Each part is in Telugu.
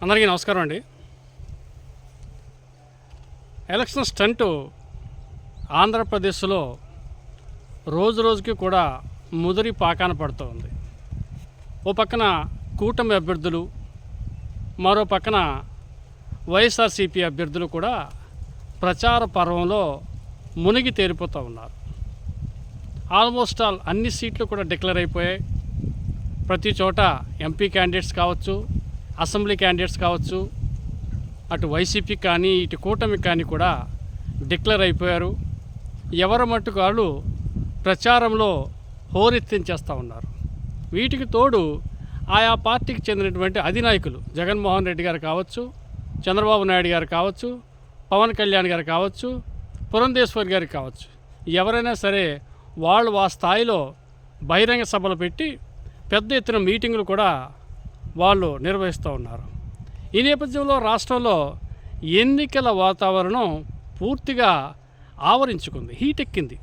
అందరికీ నమస్కారం అండి. ఎలక్షన్ స్టంటు ఆంధ్రప్రదేశ్లో రోజు రోజుకి కూడా ముదిరి పాకాన పడుతూ ఉంది. ఓ పక్కన కూటమి అభ్యర్థులు, మరో పక్కన వైఎస్ఆర్సీపీ అభ్యర్థులు కూడా ప్రచార పర్వంలో మునిగి తేలిపోతూ ఉన్నారు. ఆల్మోస్ట్ ఆల్ అన్ని సీట్లు కూడా డిక్లేర్ అయిపోయాయి. ప్రతి చోట ఎంపీ క్యాండిడేట్స్ కావచ్చు, అసెంబ్లీ క్యాండిడేట్స్ కావచ్చు, అటు వైసీపీ కానీ ఇటు కూటమి కానీ కూడా డిక్లేర్ అయిపోయారు. ఎవరి మట్టుకు వాళ్ళు ప్రచారంలో హోరెత్తించేస్తూ ఉన్నారు. వీటికి తోడు ఆయా పార్టీకి చెందినటువంటి అధినాయకులు జగన్మోహన్ రెడ్డి గారు కావచ్చు, చంద్రబాబు నాయుడు గారు కావచ్చు, పవన్ కళ్యాణ్ గారు కావచ్చు, పురంధేశ్వర్ గారు కావచ్చు, ఎవరైనా సరే వాళ్ళు ఆ స్థాయిలో బహిరంగ సభలు పెట్టి పెద్ద ఎత్తున మీటింగులు కూడా వాళ్ళు నిర్వహిస్తూ ఉన్నారు. ఈ నేపథ్యంలో రాష్ట్రంలో ఎన్నికల వాతావరణం పూర్తిగా ఆవరించుకుంది, హీటెక్కింది.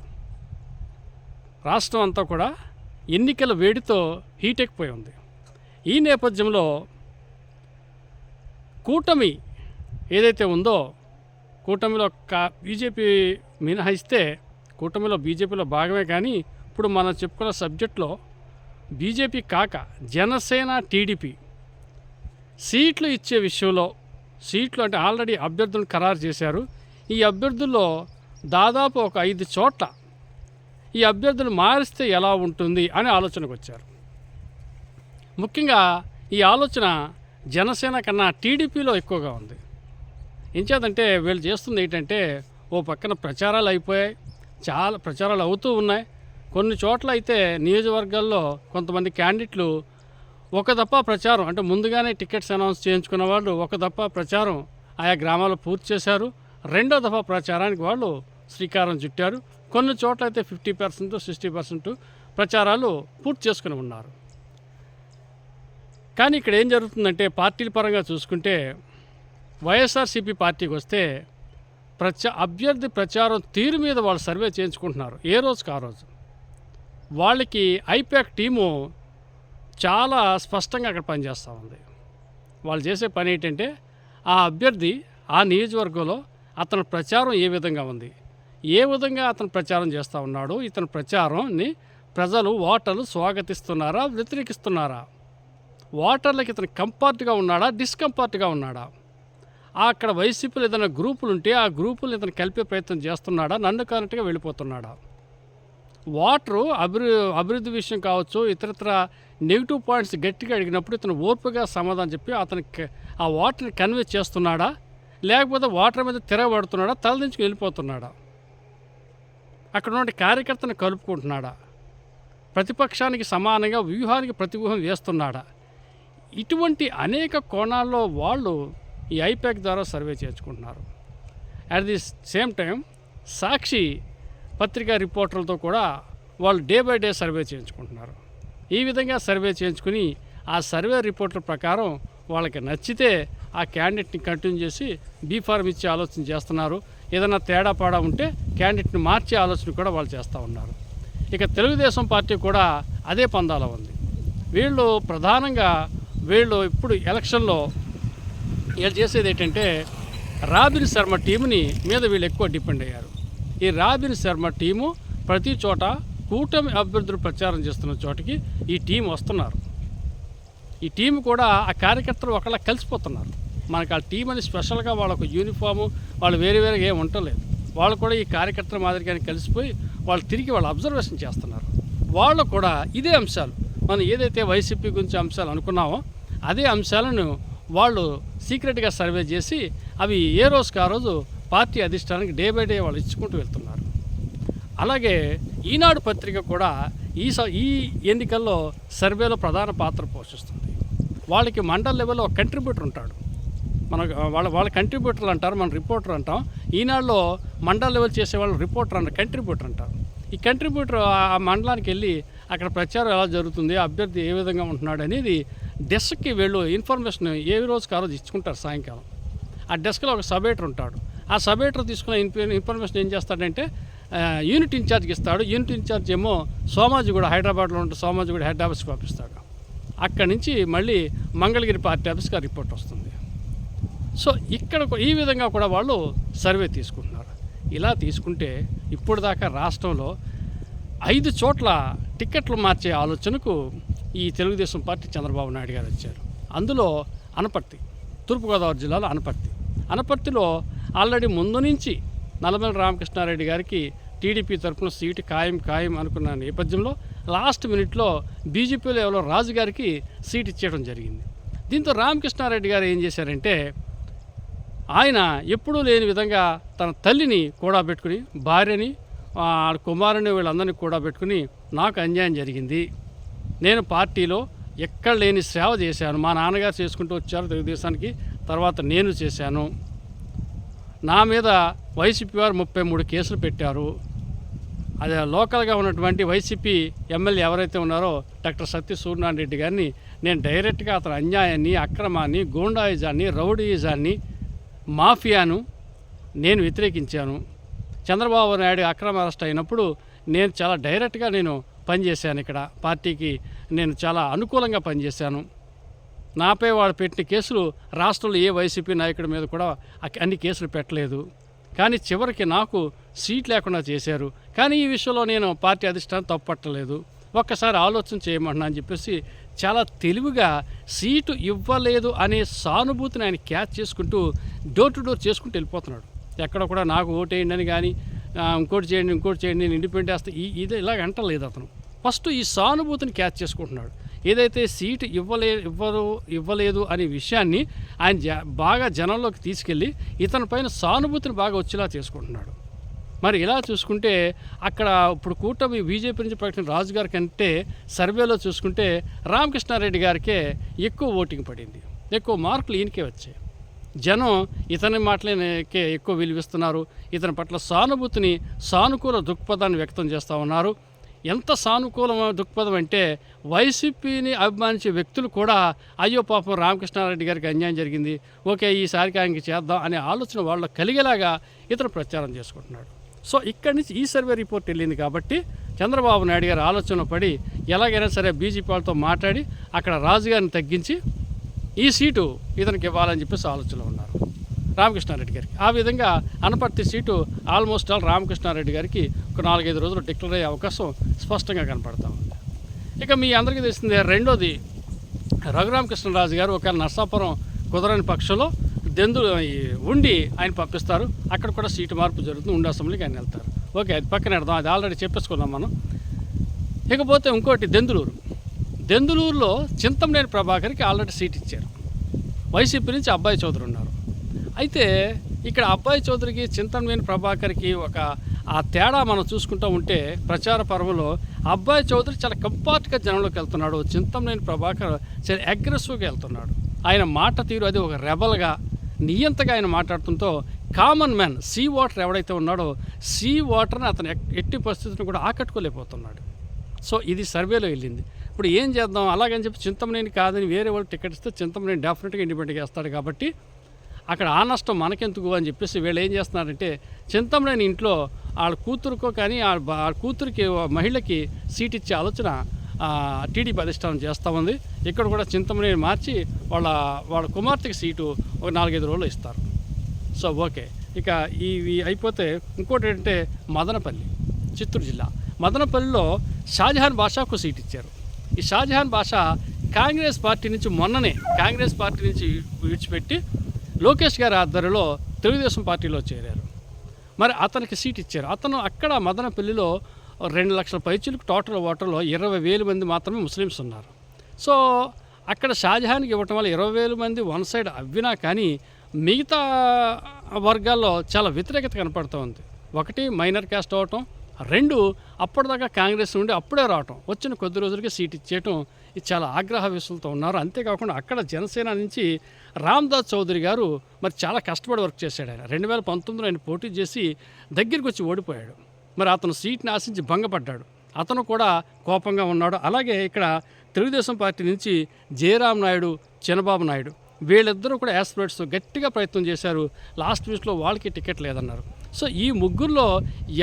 రాష్ట్రం అంతా కూడా ఎన్నికల వేడితో హీటెక్కిపోయి ఉంది. ఈ నేపథ్యంలో కూటమి ఏదైతే ఉందో, కూటమిలో బీజేపీ మినహాయిస్తే కూటమిలో బీజేపీలో భాగమే, కానీ ఇప్పుడు మనం చెప్పుకున్న సబ్జెక్ట్లో బీజేపీ కాక జనసేన, టీడీపీ సీట్లు ఇచ్చే విషయంలో, సీట్లు అంటే ఆల్రెడీ అభ్యర్థులను ఖరారు చేశారు. ఈ అభ్యర్థుల్లో దాదాపు ఒక 5 చోట్ల ఈ అభ్యర్థులు మారిస్తే ఎలా ఉంటుంది అనే ఆలోచనకు వచ్చారు. ముఖ్యంగా ఈ ఆలోచన జనసేన కన్నా టీడీపీలో ఎక్కువగా ఉంది. ఎంచేతంటే వీళ్ళు చేస్తుంది ఏంటంటే, ఓ పక్కన ప్రచారాలు అయిపోయాయి, చాలా ప్రచారాలు అవుతూ ఉన్నాయి. కొన్ని చోట్ల అయితే నియోజకవర్గాల్లో కొంతమంది క్యాండిడేట్లు ఒక దఫా ప్రచారం అంటే ముందుగానే టికెట్స్ అనౌన్స్ చేయించుకున్న వాళ్ళు ఒక దఫా ప్రచారం ఆయా గ్రామాల్లో పూర్తి చేశారు. రెండో దఫా ప్రచారానికి వాళ్ళు శ్రీకారం చుట్టారు. కొన్ని చోట్ల అయితే 50%, 60% ప్రచారాలు పూర్తి చేసుకుని ఉన్నారు. కానీ ఇక్కడ ఏం జరుగుతుందంటే, పార్టీల పరంగా చూసుకుంటే వైఎస్ఆర్సీపీ పార్టీకి వస్తే అభ్యర్థి ప్రచారం తీరు మీద వాళ్ళు సర్వే చేయించుకుంటున్నారు. ఏ రోజుకి ఆ రోజు వాళ్ళకి ఐపాక్ టీము చాలా స్పష్టంగా అక్కడ పనిచేస్తూ ఉంది. వాళ్ళు చేసే పని ఏంటంటే, ఆ అభ్యర్థి ఆ నియోజకవర్గంలో అతని ప్రచారం ఏ విధంగా ఉంది, ఏ విధంగా అతను ప్రచారం చేస్తూ ఉన్నాడు, ఇతని ప్రచారాన్ని ప్రజలు, ఓటర్లు స్వాగతిస్తున్నారా, వ్యతిరేకిస్తున్నారా, ఓటర్లకి ఇతను కంఫర్ట్గా ఉన్నాడా, డిస్కంఫర్ట్గా ఉన్నాడా, అక్కడ వైసీపీలో ఏదైనా గ్రూపులు ఉంటే ఆ గ్రూపులు ఇతను కలిపే ప్రయత్నం చేస్తున్నాడా, నన్ను కానట్టుగా వెళ్ళిపోతున్నాడా, ఓటరు అభివృద్ధి విషయం కావచ్చు, ఇతరత్ర నెగిటివ్ పాయింట్స్ గట్టిగా అడిగినప్పుడు ఇతను ఓర్పుగా సమాధానం చెప్పి అతనికి ఆ ఓటర్ని కన్వే చేస్తున్నాడా, లేకపోతే ఓటర్ మీద తిరగబడుతున్నాడా, తలదించుకు వెళ్ళిపోతున్నాడా, అక్కడ ఉన్న కార్యకర్తను కలుపుకుంటున్నాడా, ప్రతిపక్షానికి సమానంగా వ్యూహానికి ప్రతివ్యూహం వేస్తున్నాడా, ఇటువంటి అనేక కోణాల్లో వాళ్ళు ఈ ఐపాక్ ద్వారా సర్వే చేసుకుంటున్నారు. అట్ ది సేమ్ టైం సాక్షి పత్రికా రిపోర్టర్లతో కూడా వాళ్ళు డే బై డే సర్వే చేయించుకుంటున్నారు. ఈ విధంగా సర్వే చేయించుకుని ఆ సర్వే రిపోర్ట్ల ప్రకారం వాళ్ళకి నచ్చితే ఆ క్యాండిడేట్ని కంటిన్యూ చేసి బీఫార్మ్ ఇచ్చే ఆలోచన చేస్తున్నారు. ఏదైనా తేడా పాడా ఉంటే క్యాండిడేట్ని మార్చే ఆలోచన కూడా వాళ్ళు చేస్తూ ఉన్నారు. ఇక తెలుగుదేశం పార్టీ కూడా అదే పందాలో ఉంది. వీళ్ళు ప్రధానంగా ఇప్పుడు ఎలక్షన్లో వీళ్ళు చేసేది ఏంటంటే, రాబిన్ శర్మ టీంని మీద వీళ్ళు ఎక్కువ డిపెండ్ అయ్యారు. ఈ రాబిన్ శర్మ టీము ప్రతి చోట కూటమి అభ్యర్థులు ప్రచారం చేస్తున్న చోటికి ఈ టీం వస్తున్నారు. ఈ టీం కూడా ఆ కార్యకర్తలు ఒకళ్ళ కలిసిపోతున్నారు. మనకు ఆ టీం అని స్పెషల్గా వాళ్ళకు యూనిఫాము, వాళ్ళు వేరేగా ఏమి ఉండలేదు. వాళ్ళు కూడా ఈ కార్యకర్తల మాదిరిగానే కలిసిపోయి వాళ్ళు తిరిగి వాళ్ళు అబ్జర్వేషన్ చేస్తున్నారు. వాళ్ళు కూడా ఇదే అంశాలు, మనం ఏదైతే వైసీపీ గురించి అంశాలు అనుకున్నామో అదే అంశాలను వాళ్ళు సీక్రెట్గా సర్వే చేసి అవి ఏ రోజుకి ఆ రోజు పార్టీ అధిష్టానానికి డే బై డే వాళ్ళు ఇచ్చుకుంటూ వెళ్తున్నారు. అలాగే ఈనాడు పత్రిక కూడా ఈ ఎన్నికల్లో సర్వేలో ప్రధాన పాత్ర పోషిస్తుంది. వాళ్ళకి మండల్ లెవెల్లో ఒక కంట్రిబ్యూటర్ ఉంటాడు. వాళ్ళ కంట్రిబ్యూటర్లు అంటారు, మన రిపోర్టర్ అంటాం. ఈనాడులో మండల్ లెవెల్ చేసే వాళ్ళు రిపోర్టర్ అంటారు, కంట్రిబ్యూటర్ అంటారు. ఈ కంట్రిబ్యూటర్ ఆ మండలానికి వెళ్ళి అక్కడ ప్రచారం ఎలా జరుగుతుంది, అభ్యర్థి ఏ విధంగా ఉంటున్నాడు అనేది డెస్క్కి వెళ్ళు ఇన్ఫర్మేషన్ ఏ రోజుకి ఆ రోజు ఇచ్చుకుంటారు సాయంకాలం. ఆ డెస్క్లో ఒక సబ్-ఎడిటర్ ఉంటాడు. ఆ సబ్-ఎడిటర్ తీసుకున్న ఇన్ఫర్మేషన్ ఏం చేస్తాడంటే యూనిట్ ఇన్ఛార్జ్కి ఇస్తాడు. యూనిట్ ఇన్ఛార్జ్ ఏమో సోమాజిగూడ, హైదరాబాద్లో ఉంటే సోమాజిగూడ హెడ్ ఆఫీస్కి పంపిస్తాడు. అక్కడి నుంచి మళ్ళీ మంగళగిరి పార్టీ ఆఫీస్కి రిపోర్ట్ వస్తుంది. సో ఇక్కడ ఈ విధంగా కూడా వాళ్ళు సర్వే తీసుకుంటున్నారు. ఇలా తీసుకుంటే ఇప్పుడు దాకా రాష్ట్రంలో 5 చోట్ల టిక్కెట్లు మార్చే ఆలోచనకు ఈ తెలుగుదేశం పార్టీ చంద్రబాబు నాయుడు గారు వచ్చారు. అందులో అనపర్తి, తూర్పుగోదావరి జిల్లాలో అనపర్తిలో ఆల్రెడీ ముందు నుంచి నల్లమల రామకృష్ణారెడ్డి గారికి టీడీపీ తరఫున సీటు ఖాయం అనుకున్న నేపథ్యంలో లాస్ట్ మినిట్లో బీజేపీలో ఎవరో రాజు గారికి సీట్ ఇచ్చేయడం జరిగింది. దీంతో రామకృష్ణారెడ్డి గారు ఏం చేశారంటే ఆయన ఎప్పుడూ లేని విధంగా తన తల్లిని కూడబెట్టుకుని, భార్యని, కుమారుని వీళ్ళందరినీ కూడబెట్టుకుని నాకు అన్యాయం జరిగింది, నేను పార్టీలో ఎక్కడ లేని సేవ చేశాను, మా నాన్నగారు చేసుకుంటూ వచ్చారు తెలుగుదేశానికి, తర్వాత నేను చేశాను, నా మీద వైసీపీ వారు 33 కేసులు పెట్టారు, అదే లోకల్గా ఉన్నటువంటి వైసీపీ ఎమ్మెల్యే ఎవరైతే ఉన్నారో డాక్టర్ సత్య సూర్యనారాయణ రెడ్డి గారిని నేను డైరెక్ట్గా అతని అన్యాయాన్ని, అక్రమాన్ని, గూండాయిజాన్ని, రౌడీయిజాన్ని, మాఫియాను నేను వ్యతిరేకించాను. చంద్రబాబు నాయుడు అక్రమ అరెస్ట్ అయినప్పుడు నేను చాలా డైరెక్ట్గా పనిచేశాను. ఇక్కడ పార్టీకి నేను చాలా అనుకూలంగా పనిచేశాను. నాపై వాడు పెట్టిన కేసులు రాష్ట్రంలో ఏ వైసీపీ నాయకుడి మీద కూడా అన్ని కేసులు పెట్టలేదు. కానీ చివరికి నాకు సీట్ లేకుండా చేశారు. కానీ ఈ విషయంలో నేను పార్టీ అధిష్టానం తప్పట్టలేదు, ఒక్కసారి ఆలోచన చేయమంటున్నా అని చెప్పేసి చాలా తెలివిగా సీటు ఇవ్వలేదు అనే సానుభూతిని ఆయన క్యాచ్ చేసుకుంటూ డోర్ టు డోర్ చేసుకుంటూ వెళ్ళిపోతున్నాడు. ఎక్కడ కూడా నాకు ఓటేయండి అని కానీ ఇంకోటి చేయండి నేను ఇండిపెండెంట్ వేస్తే ఇది ఇలాగ అంటలేదు. అతను ఫస్ట్ ఈ సానుభూతిని క్యాచ్ చేసుకుంటున్నాడు. ఏదైతే సీటు ఇవ్వలేదు అనే విషయాన్ని ఆయన బాగా జనంలోకి తీసుకెళ్ళి ఇతనిపైన సానుభూతిని బాగా వచ్చేలా చేసుకుంటున్నాడు. మరి ఇలా చూసుకుంటే అక్కడ ఇప్పుడు కూటమి బీజేపీ నుంచి ప్రకటించిన రాజు గారి కంటే సర్వేలో చూసుకుంటే రామకృష్ణారెడ్డి గారికే ఎక్కువ ఓటింగ్ పడింది, ఎక్కువ మార్కులు ఈయనకే వచ్చాయి. జనం ఇతని మాటలకే ఎక్కువ విలువిస్తున్నారు. ఇతని పట్ల సానుకూల దృక్పథాన్ని వ్యక్తం చేస్తూ ఉన్నారు. ఎంత సానుకూల దృక్పథం అంటే వైసీపీని అభిమానించే వ్యక్తులు కూడా అయ్యో పాపం రామకృష్ణారెడ్డి గారికి అన్యాయం జరిగింది, ఓకే ఈసారికి ఆయనకి చేద్దాం అనే ఆలోచన వాళ్ళు కలిగేలాగా ఇతను ప్రచారం చేసుకుంటున్నాడు. సో ఇక్కడి నుంచి ఈ సర్వే రిపోర్ట్ వెళ్ళింది కాబట్టి చంద్రబాబు నాయుడు గారు ఆలోచన పడి ఎలాగైనా సరే బీజేపీ వాళ్ళతో మాట్లాడి అక్కడ రాజుగారిని తగ్గించి ఈ సీటు ఇతనికి ఇవ్వాలని చెప్పేసి ఆలోచనలో ఉన్నారు రామకృష్ణారెడ్డి గారికి. ఆ విధంగా Anaparthi seat almost all Ramakrishnareddy గారికి ఒక 4-5 రోజులు డిక్లేర్ అయ్యే అవకాశం స్పష్టంగా కనపడతా ఉంది. ఇక మీ అందరికీ తెలిసిందే రెండోది, రఘురామకృష్ణరాజు గారు ఒకవేళ నర్సాపురం కుదరని పక్షంలో ఉండి ఆయన పంపిస్తారు. అక్కడ కూడా సీటు మార్పు జరుగుతుంది, ఉండి అసెంబ్లీకి ఆయన వెళ్తారు. ఓకే, అది పక్కన పెడదాం, అది ఆల్రెడీ చెప్పేసుకున్నాం మనం. ఇకపోతే ఇంకోటి దెందులూరులో చింతమనేని ప్రభాకర్కి ఆల్రెడీ సీట్ ఇచ్చారు. వైసీపీ నుంచి అబ్బాయి చౌదరి ఉన్నారు. అయితే ఇక్కడ అబ్బాయి చౌదరికి చింతమనేని ప్రభాకర్కి ఆ తేడా మనం చూసుకుంటూ ఉంటే ప్రచార పర్వంలో అబ్బాయి చౌదరి చాలా కంపార్ట్గా జనంలోకి వెళ్తున్నాడు, చింతమనేని ప్రభాకర్ చాలా అగ్రెసివ్గా వెళ్తున్నాడు. ఆయన మాట తీరు అది ఒక రెబల్గా నియంతగా ఆయన మాట్లాడుతుంటో కామన్ మ్యాన్ సీ వాటర్ ఎవడైతే ఉన్నాడో సీ వాటర్ని అతను ఎట్టి పరిస్థితులను కూడా ఆకట్టుకోలేకపోతున్నాడు. సో ఇది సర్వేలో వెళ్ళింది. ఇప్పుడు ఏం చేద్దాం అలాగని చెప్పి చింతమనేని కాదని వేరే వాళ్ళు టికెట్ ఇస్తే చింతమనేని డెఫినెట్గా ఇండిపెండెంట్గా వేస్తాడు కాబట్టి అక్కడ ఆ నష్టం మనకెందుకు అని చెప్పేసి వీళ్ళు ఏం చేస్తున్నారంటే చింతమనేని ఇంట్లో వాళ్ళ కూతురుకో కానీ వాళ్ళ కూతురికి మహిళకి సీట్ ఇచ్చే ఆలోచన టీడీపీ అధిష్టానం చేస్తూ ఉంది. ఇక్కడ కూడా చింతమనేని మార్చి వాళ్ళ కుమార్తెకి సీటు ఒక 4-5 రోజులు ఇస్తారు. సో ఓకే, ఇక ఇవి అయిపోతే ఇంకోటి ఏంటంటే మదనపల్లి, చిత్తూరు జిల్లా మదనపల్లిలో షాజహాన్ బాషాకు సీట్ ఇచ్చారు. ఈ షాజహాన్ బాషా కాంగ్రెస్ పార్టీ నుంచి విడిచిపెట్టి లోకేష్ గారి ఆధ్వర్యంలో తెలుగుదేశం పార్టీలో చేరారు. మరి అతనికి సీట్ ఇచ్చారు. అతను అక్కడ మదనపల్లిలో 2 లక్షల పైచీలకు టోటల్ ఓటర్లో 20,000 మంది మాత్రమే ముస్లిమ్స్ ఉన్నారు. సో అక్కడ షాజహాన్కి ఇవ్వటం వల్ల 20,000 మంది వన్ సైడ్ అవ్వినా కానీ మిగతా వర్గాల్లో చాలా వ్యతిరేకత కనపడుతూ ఉంది. ఒకటి మైనర్ క్యాస్ట్ అవటం, 2 అప్పటిదాకా కాంగ్రెస్ నుండి అప్పుడే రావటం, వచ్చిన కొద్ది రోజులకి సీట్ ఇచ్చేయటం, ఇది చాలా ఆగ్రహ విసులతో ఉన్నారు. అంతేకాకుండా అక్కడ జనసేన నుంచి రామ్దాస్ చౌదరి గారు మరి చాలా కష్టపడి వర్క్ చేశాడు. ఆయన 2019లో ఆయన పోటీ చేసి దగ్గరికి వచ్చి ఓడిపోయాడు. మరి అతను సీట్ని ఆశించి భంగపడ్డాడు. అతను కూడా కోపంగా ఉన్నాడు. అలాగే ఇక్కడ తెలుగుదేశం పార్టీ నుంచి జయరాం నాయుడు, చిన్నబాబు నాయుడు వీళ్ళిద్దరూ కూడా యాస్పిరేట్స్ గట్టిగా ప్రయత్నం చేశారు. లాస్ట్ వీక్లో వాళ్ళకి టికెట్ లేదన్నారు. సో ఈ ముగ్గురులో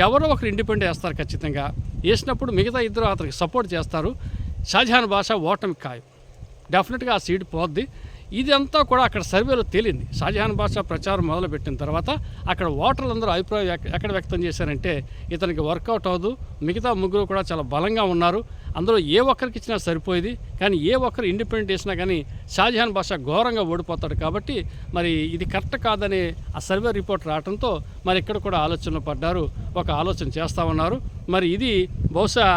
ఎవరో ఒకరు ఇండిపెండెంట్ వేస్తారు ఖచ్చితంగా. వేసినప్పుడు మిగతా ఇద్దరు అతనికి సపోర్ట్ చేస్తారు. షాజహాన్ బాషా ఓటమి ఖాయం, డెఫినెట్గా ఆ సీటు పోద్ది. ఇదంతా కూడా అక్కడ సర్వేలో తేలింది. షాజహాన్ బాషా ప్రచారం మొదలుపెట్టిన తర్వాత అక్కడ ఓటర్లందరూ అభిప్రాయం ఎక్కడ వ్యక్తం చేశారంటే ఇతనికి వర్కౌట్ అవ్వదు, మిగతా ముగ్గురు కూడా చాలా బలంగా ఉన్నారు, అందులో ఏ ఒక్కరికి ఇచ్చినా సరిపోయేది, కానీ ఏ ఒక్కరు ఇండిపెండెంట్ చేసినా కానీ షాజహాన్ బాషా ఘోరంగా ఓడిపోతాడు, కాబట్టి మరి ఇది కరెక్ట్ కాదని ఆ సర్వే రిపోర్ట్ రావడంతో మరి ఇక్కడ కూడా ఆలోచనలు పడ్డారు, ఒక ఆలోచన చేస్తూ ఉన్నారు. మరి ఇది బహుశా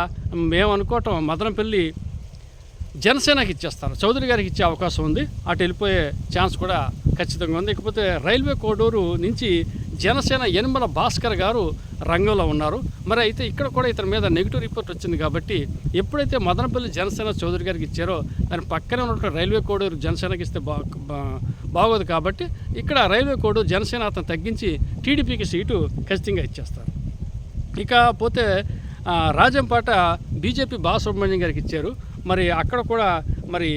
మేము అనుకోవటం మదనపల్లి జనసేనకి ఇచ్చేస్తారు, చౌదరి గారికి ఇచ్చే అవకాశం ఉంది, అటు వెళ్ళిపోయే ఛాన్స్ కూడా ఖచ్చితంగా ఉంది. ఇకపోతే రైల్వే కోడూరు నుంచి జనసేన యనమల భాస్కర్ గారు రంగంలో ఉన్నారు. మరి అయితే ఇక్కడ కూడా ఇతని మీద నెగిటివ్ రిపోర్ట్ వచ్చింది, కాబట్టి ఎప్పుడైతే మదనపల్లి జనసేన చౌదరి గారికి ఇచ్చారో దాని పక్కనే ఉన్నటువంటి రైల్వే కోడూరు జనసేనకి ఇస్తే బాగోదు, కాబట్టి ఇక్కడ రైల్వే కోడూరు జనసేన అతను తగ్గించి టీడీపీకి సీటు ఖచ్చితంగా ఇచ్చేస్తారు. ఇకపోతే రాజంపేట బీజేపీ బాలసుబ్రహ్మణ్యం గారికి ఇచ్చారు. మరి అక్కడ కూడా మరి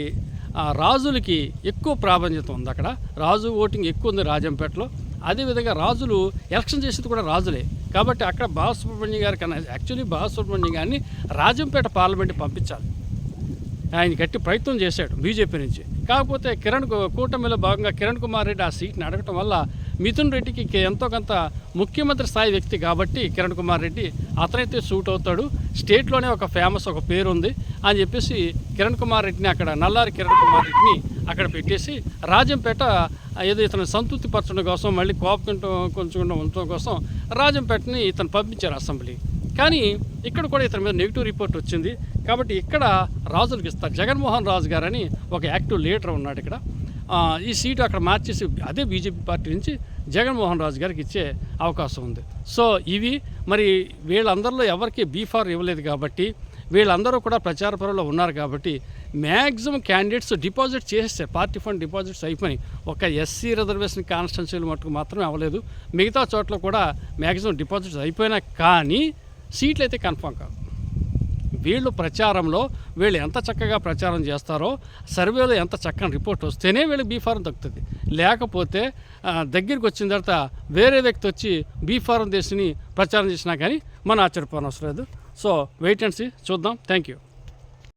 రాజులకి ఎక్కువ ప్రాధాన్యత ఉంది, అక్కడ రాజు ఓటింగ్ ఎక్కువ ఉంది రాజంపేటలో. అదేవిధంగా రాజులు ఎలక్షన్ చేసేది కూడా రాజులే, కాబట్టి అక్కడ బాలసుబ్రహ్మణ్యం గారి కన్నా యాక్చువల్లీ బాలసుబ్రహ్మణ్యం గారిని రాజంపేట పార్లమెంట్కి పంపించాలి, ఆయన గట్టి ప్రయత్నం చేశాడు బీజేపీ నుంచి. కాకపోతే కూటమిలో భాగంగా కిరణ్ కుమార్ రెడ్డి ఆ సీట్ని అడగటం వల్ల మిథున్ రెడ్డికి ఎంతో కొంత ముఖ్యమంత్రి స్థాయి వ్యక్తి కాబట్టి కిరణ్ కుమార్ రెడ్డి అతనైతే సూట్ అవుతాడు, స్టేట్లోనే ఒక ఫేమస్ ఒక పేరు ఉంది అని చెప్పేసి కిరణ్ కుమార్ రెడ్డిని అక్కడ నల్లారి కిరణ్ కుమార్ రెడ్డిని అక్కడ పెట్టేసి రాజంపేట ఏదో ఇతను సంతృప్తి పరచడం కోసం మళ్ళీ కోపం కొంచెం ఉంచడం కోసం రాజంపేటని ఇతను పంపించారు అసెంబ్లీ. కానీ ఇక్కడ కూడా ఇతని మీద నెగిటివ్ రిపోర్ట్ వచ్చింది, కాబట్టి ఇక్కడ రాజులకు ఇస్తారు. జగన్మోహన్ రాజు గారని ఒక యాక్టివ్ లీడర్ ఉన్నాడు ఇక్కడ, ఈ సీటు అక్కడ మార్చేసి అదే బీజేపీ పార్టీ నుంచి జగన్మోహన్ రాజు గారికి ఇచ్చే అవకాశం ఉంది. సో ఇవి మరి వీళ్ళందరిలో ఎవరికి బీఫార్ ఇవ్వలేదు కాబట్టి వీళ్ళందరూ కూడా ప్రచార పరువులో ఉన్నారు, కాబట్టి మ్యాక్సిమం క్యాండిడేట్స్ డిపాజిట్ చేసేస్తారు, పార్టీ ఫండ్ డిపాజిట్స్ అయిపోయినాయి. ఒక ఎస్సీ రిజర్వేషన్ కాన్స్టిట్యున్సీలు మటుకు మాత్రమే అవ్వలేదు, మిగతా చోట్ల కూడా మ్యాక్సిమం డిపాజిట్స్ అయిపోయినా కానీ సీట్లు అయితే కన్ఫామ్ కాదు. వీళ్ళు ప్రచారంలో వీళ్ళు ఎంత చక్కగా ప్రచారం చేస్తారో సర్వేలో ఎంత చక్కని రిపోర్ట్ వస్తేనే వీళ్ళకి బీఫారం దక్కుతుంది, లేకపోతే దగ్గరికి వచ్చిన తర్వాత వేరే వ్యక్తి వచ్చి బీఫారం దేశని ప్రచారం చేసినా కానీ మనం ఆశ్చర్యపోనవసరం లేదు. సో వెయిట్ అండ్ సీ, చూద్దాం. Thank you.